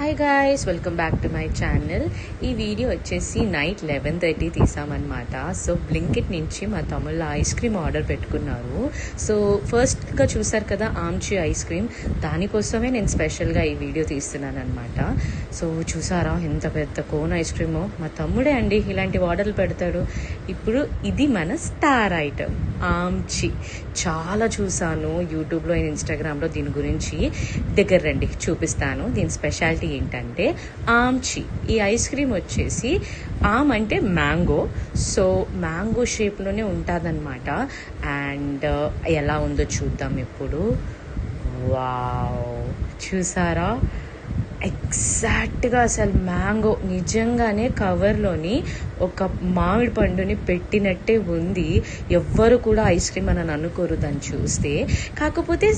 Hi guys, welcome back to my channel. ఈ video వచ్చేసి night 11:30 తీసామన్నమాట. So Blinkit నుంచి మా తమ్ముళ్ళు ఐస్ క్రీమ్ ఆర్డర్ పెట్టుకున్నారు. సో ఫస్ట్గా చూసారు కదా ఆమ్చి ఐస్ క్రీమ్, దానికోసమే నేను స్పెషల్గా ఈ వీడియో తీస్తున్నాను అనమాట. సో చూసారా ఎంత పెద్ద కోన్ ఐస్ క్రీమో. మా తమ్ముడే అండి ఇలాంటి ఆర్డర్లు పెడతాడు. ఇప్పుడు ఇది మన స్టార్ ఐటమ్ ఆమ్చి. చాలా చూసాను యూట్యూబ్లో అండ్ ఇన్స్టాగ్రామ్లో దీని గురించి. దగ్గర రండి చూపిస్తాను. దీని స్పెషాలిటీ ఏంటంటే ఆమ్చి. ఈ ఐస్ క్రీమ్ వచ్చేసి ఆమ్ అంటే మ్యాంగో, సో మ్యాంగో షేప్లోనే ఉంటుందన్నమాట. అండ్ ఎలా ఉందో చూద్దాం ఇప్పుడు. వావ్, చూసారా ఎగ్జాక్ట్గా అసలు మ్యాంగో నిజంగానే కవర్లోని ఒక మామిడి పండుని పెట్టినట్టే ఉంది. ఎవ్వరు కూడా ఐస్ క్రీమ్ అని అనుకోరు దాన్ని చూస్తే. కాకపోతే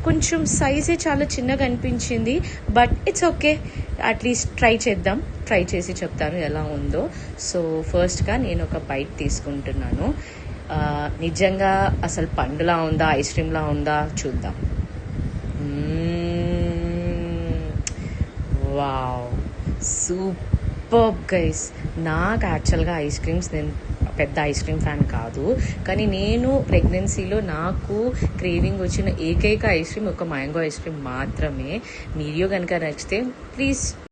కొంచెం సైజే చాలా చిన్నగా అనిపించింది, but it's okay. At least try చేద్దాం. ట్రై చేసి చెప్తాను ఎలా ఉందో. సో ఫస్ట్గా నేను ఒక బైట్ తీసుకుంటున్నాను. నిజంగా అసలు పండులా ఉందా ఐస్ క్రీమ్లా ఉందా చూద్దాం. Wow, super guys. నాకు యాక్చువల్గా ఐస్ క్రీమ్స్, నేను పెద్ద ఐస్ క్రీమ్ ఫ్యాన్ కాదు, కానీ నేను ప్రెగ్నెన్సీలో నాకు క్రేవింగ్ వచ్చిన ఏకైక ఐస్ క్రీమ్ ఒక మ్యాంగో ఐస్ క్రీమ్ మాత్రమే. వీడియో కనుక నచ్చితే ప్లీజ్